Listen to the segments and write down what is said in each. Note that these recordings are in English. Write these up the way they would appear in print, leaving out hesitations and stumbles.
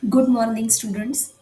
Good morning, students.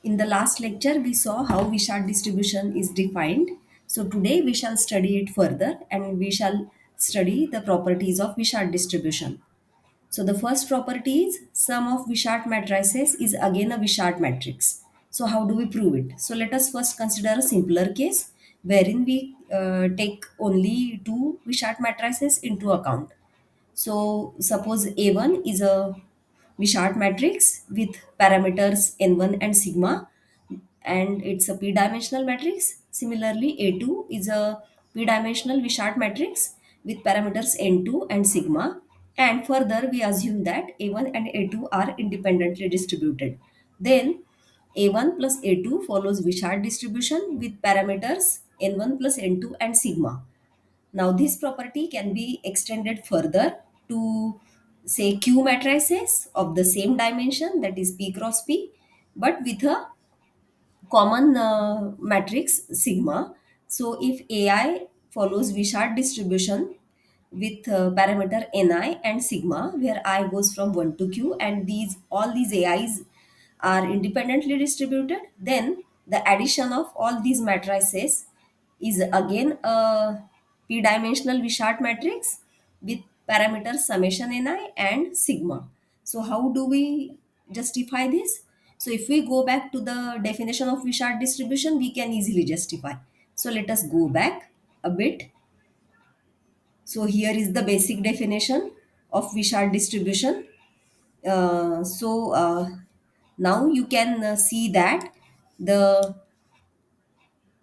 In the last lecture, we saw how Wishart distribution is defined. So today we shall study it further and we shall study the properties of Wishart distribution. So the first property is sum of Wishart matrices is again a Wishart matrix. So how do we prove it? So let us first consider a simpler case wherein we take only two Wishart matrices into account. So suppose A1 is a Wishart matrix with parameters n1 and sigma, and it's a p-dimensional matrix. Similarly, A2 is a p-dimensional Wishart matrix with parameters n2 and sigma. And further, we assume that A1 and A2 are independently distributed. Then A1 plus A2 follows Wishart distribution with parameters n1 plus n2 and sigma. Now, this property can be extended further to say Q matrices of the same dimension, that is P cross P, but with a common matrix sigma. So, if AI follows Wishart distribution with parameter ni and sigma, where I goes from 1 to q, and these all these AIs are independently distributed, then the addition of all these matrices is again a p-dimensional Wishart matrix with parameters summation ni and sigma. So how do we justify this? So if we go back to the definition of Wishart distribution, we can easily justify. So let us go back a bit. So here is the basic definition of Wishart distribution. Now you can see that the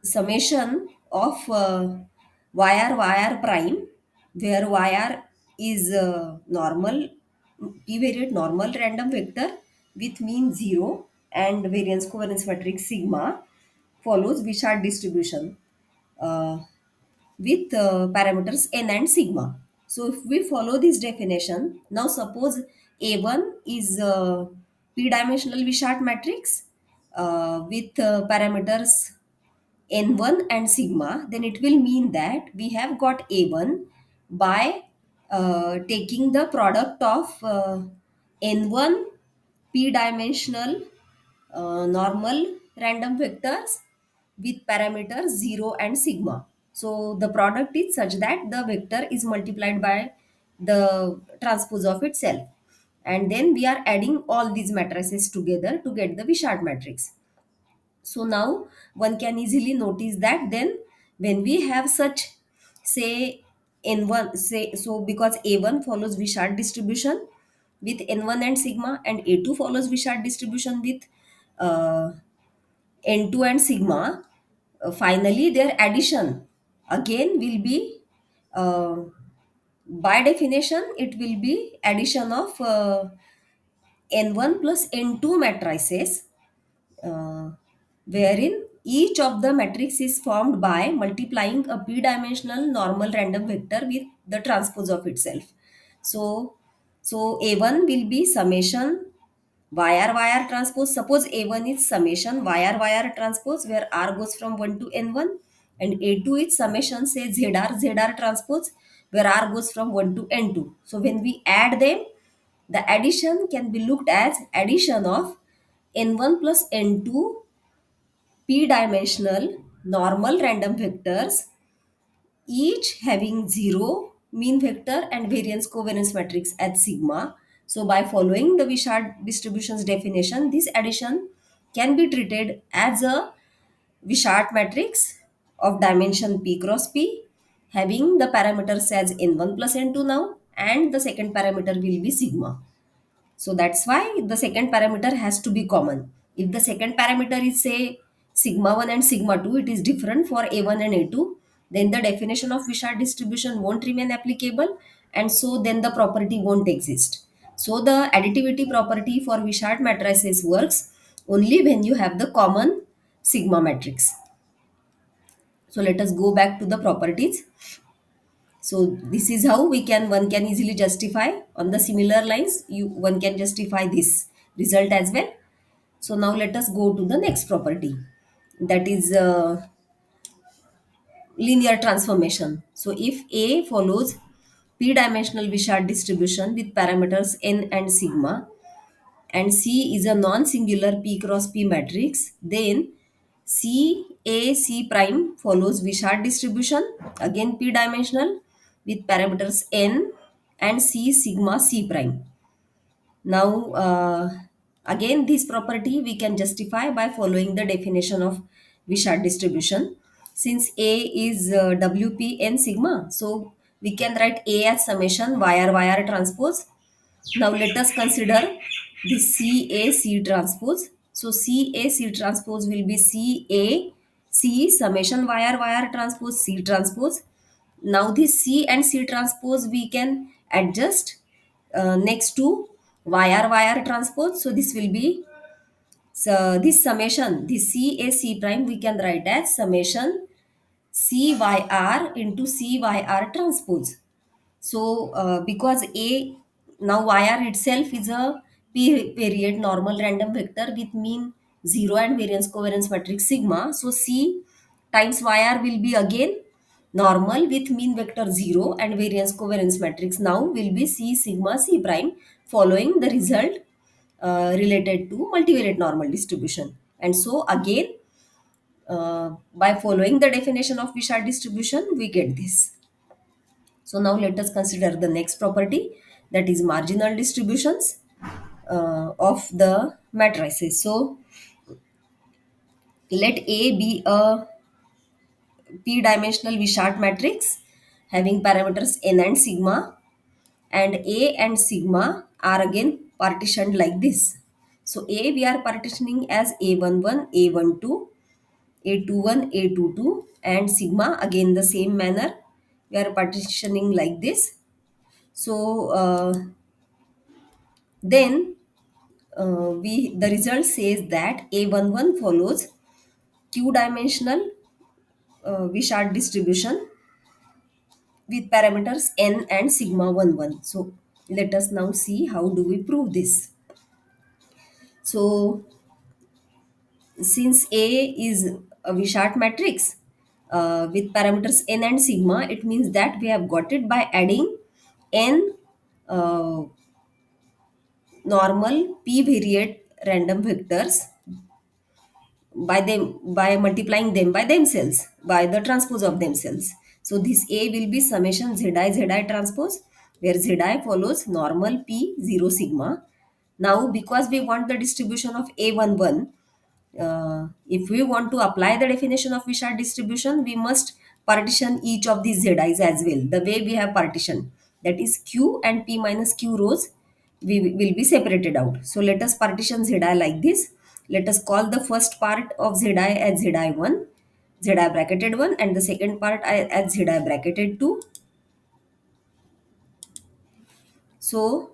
summation of yr prime, where yr is normal p-variate normal random vector with mean 0 and variance covariance matrix sigma, follows Wishart distribution uh, with parameters n and sigma. So if we follow this definition, now suppose A1 is a p-dimensional Wishart matrix with parameters n1 and sigma, then it will mean that we have got A1 by taking the product of n1 p-dimensional normal random vectors with parameters 0 and sigma. So the product is such that the vector is multiplied by the transpose of itself. And then we are adding all these matrices together to get the Wishart matrix. So now one can easily notice that then when we have such, say, n1, say, so because A1 follows Wishart distribution with n1 and sigma, and A2 follows Wishart distribution with uh, n2 and sigma, finally their addition again will be, uh, by definition it will be addition of n1 plus n2 matrices, uh, wherein each of the matrix is formed by multiplying a p-dimensional normal random vector with the transpose of itself. So, so A1 will be summation yr transpose. Suppose A1 is summation yr transpose, where r goes from 1 to n1, and A2 is summation, say, zr transpose, where r goes from 1 to n2. So when we add them, the addition can be looked as addition of n1 plus n2 p-dimensional normal random vectors, each having 0 mean vector and variance covariance matrix at sigma. So by following the Wishart distribution's definition, this addition can be treated as a Wishart matrix of dimension p cross p, having the parameters as n1 plus n2 now, and the second parameter will be sigma. So that's why the second parameter has to be common. If the second parameter is, say, sigma 1 and sigma 2, it is different for A1 and A2, then the definition of Wishart distribution won't remain applicable, and so then the property won't exist. So the additivity property for Wishart matrices works only when you have the common sigma matrix. So let us go back to the properties. So this is how one can easily justify on the similar lines. One can justify this result as well. So now let us go to the next property, that is linear transformation. So if A follows p-dimensional Wishart distribution with parameters n and sigma, and C is a non-singular P cross P matrix, then C A C prime follows Wishart distribution, again P dimensional with parameters n and C sigma C prime. Now, again, this property we can justify by following the definition of Wishart distribution. Since A is WP n sigma, so we can write A as summation YR transpose. Now, let us consider the CAC transpose. So, CAC transpose will be CAC summation YR transpose C transpose. Now, this C and C transpose we can adjust next to YR transpose. So this will be, so this summation, this CAC prime we can write as summation CYR into CYR transpose. So because A, now YR itself is a p period normal random vector with mean 0 and variance covariance matrix sigma. So C times YR will be again normal with mean vector 0 and variance covariance matrix now will be C sigma C prime, following the result related to multivariate normal distribution. And so again, by following the definition of Wishart distribution, we get this. So now let us consider the next property, that is marginal distributions of the matrices. So let A be a p-dimensional Wishart matrix having parameters n and sigma, and A and sigma are again partitioned like this. So A we are partitioning as A11, A12, A21, A22, and sigma again the same manner we are partitioning like this. So then we the result says that A11 follows q dimensional Wishart distribution with parameters n and sigma 11. So let us now see how do we prove this. So since A is a Wishart matrix with parameters n and sigma, it means that we have got it by adding n uh, normal p variate random vectors by them, by multiplying them by themselves, by the transpose of themselves. So this A will be summation Zi transpose, where Zi follows normal P 0 sigma. Now because we want the distribution of A11, if we want to apply the definition of Wishart distribution, we must partition each of these Zi's as well. The way we have partitioned, that is Q and P minus Q rows, will be separated out. So let us partition Zi like this. Let us call the first part of Zi as Zi1, Zi bracketed 1, and the second part as Zi bracketed 2. So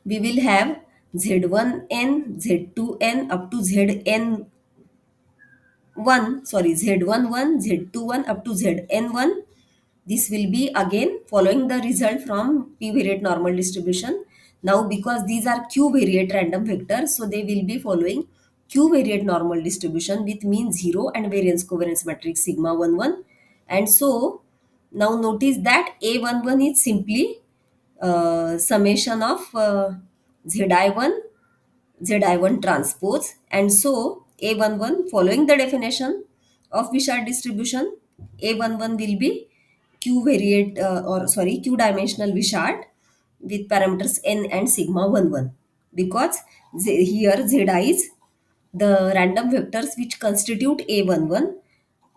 we will have Z1n, Z2n up to Zn 1, sorry, Z11, Z21 up to Zn1. This will be again following the result from p variate normal distribution. Now because these are q variate random vectors, so they will be following q variate normal distribution with mean 0 and variance covariance matrix sigma 11. And so now notice that A11 is simply summation of Zi1, Zi1 transpose, and so A11 following the definition of Wishart distribution, A11 will be q variate or sorry q dimensional Wishart with parameters n and sigma 11, because here Zi is the random vectors which constitute A11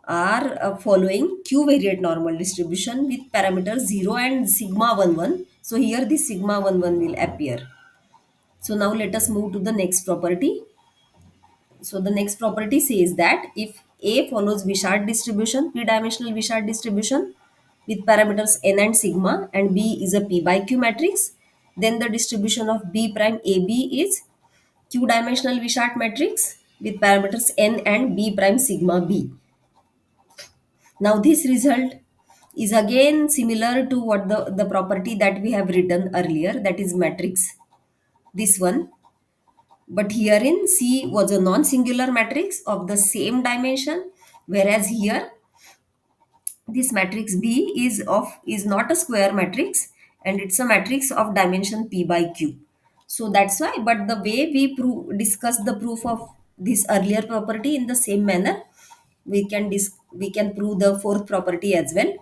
are following q variate normal distribution with parameters 0 and sigma 11. So here this sigma 11 will appear. So now let us move to the next property. So the next property says that if A follows Wishart distribution, p-dimensional Wishart distribution with parameters n and sigma, and B is a p by q matrix, then the distribution of B prime AB is q-dimensional Wishart matrix with parameters n and B prime sigma B. Now this result is again similar to what the property that we have written earlier, that is matrix, this one. But herein C was a non-singular matrix of the same dimension, whereas here this matrix B is not a square matrix, and it's a matrix of dimension p by q. So that's why, but the way we discuss the proof of this earlier property in the same manner, we can prove the fourth property as well.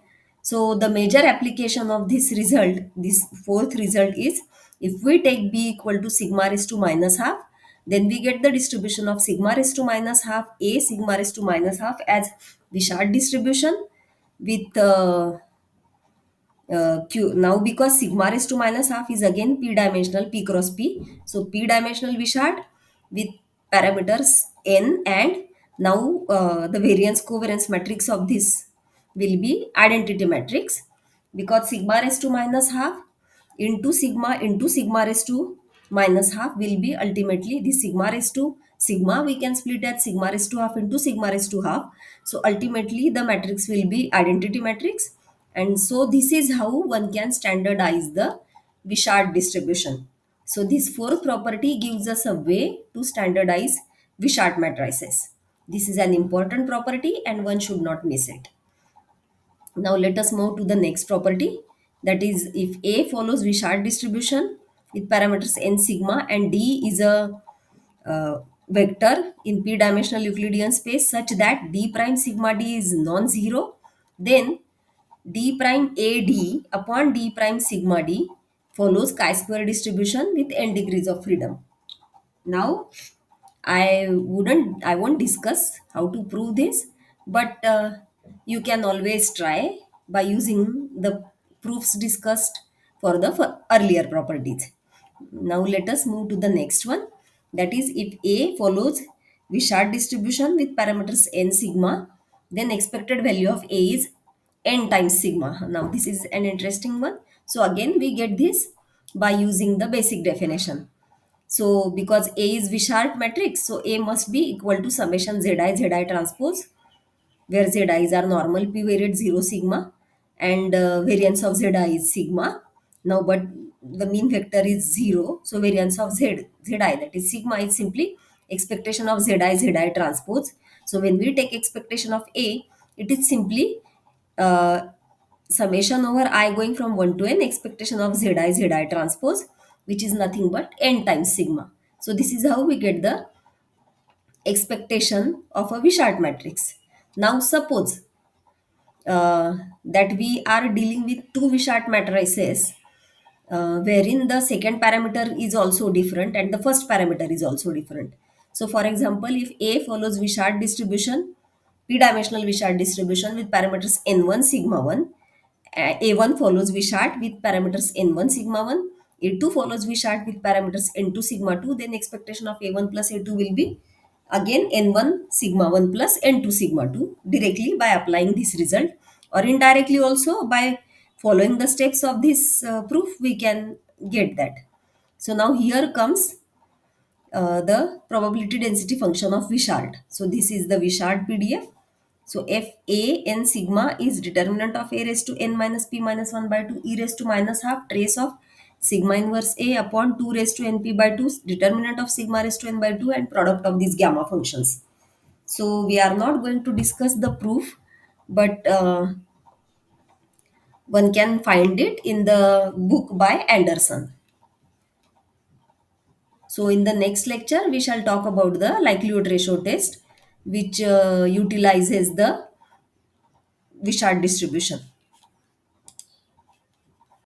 So the major application of this result, this fourth result, is if we take b equal to sigma raised to minus half, then we get the distribution of sigma raised to minus half a sigma raised to minus half as Wishart distribution with q. Now because sigma raised to minus half is again p dimensional, p cross p, so p dimensional Wishart with parameters n, and now the variance covariance matrix of this will be identity matrix, because sigma raised to minus half into sigma raised to minus half will be ultimately the sigma raised to sigma, we can split as sigma raised to half into sigma raised to half. So ultimately the matrix will be identity matrix, and so this is how one can standardize the Wishart distribution. So this fourth property gives us a way to standardize Wishart matrices. This is an important property and one should not miss it. Now let us move to the next property, that is if A follows Wishart distribution with parameters n sigma and D is a vector in p-dimensional Euclidean space such that d prime sigma d is non-zero, then d prime ad upon d prime sigma d follows chi-square distribution with n degrees of freedom. Now I won't discuss how to prove this, but you can always try by using the proofs discussed for the earlier properties. Now let us move to the next one, that is if A follows Wishart distribution with parameters n sigma, then expected value of A is n times sigma. Now this is an interesting one. So again we get this by using the basic definition. So because A is Wishart matrix, so A must be equal to summation Zi transpose, where Zi's are normal p variate 0 sigma, and variance of Zi is sigma. Now but the mean vector is 0, so variance of Zi, that is sigma, is simply expectation of Zi transpose. So when we take expectation of A, it is simply uh, summation over I going from 1 to n expectation of Zi transpose, which is nothing but n times sigma. So this is how we get the expectation of a Wishart matrix. Now suppose that we are dealing with two Wishart matrices, wherein the second parameter is also different and the first parameter is also different. So for example, if A follows Wishart distribution, p-dimensional Wishart distribution with parameters n1 sigma 1, A1 follows Wishart with parameters n1 sigma 1, A2 follows Wishart with parameters n2 sigma 2, then expectation of A1 plus A2 will be again n1 sigma 1 plus n2 sigma 2 directly by applying this result, or indirectly also by following the steps of this proof we can get that. So now here comes the probability density function of Wishart. So this is the Wishart PDF. So f a n sigma is determinant of a raised to n minus p minus 1 by 2 e raised to minus half trace of sigma inverse a upon 2 raised to np by 2 determinant of sigma raised to n by 2 and product of these gamma functions. So we are not going to discuss the proof, but one can find it in the book by Anderson. So in the next lecture, we shall talk about the likelihood ratio test, which utilizes the Wishart distribution.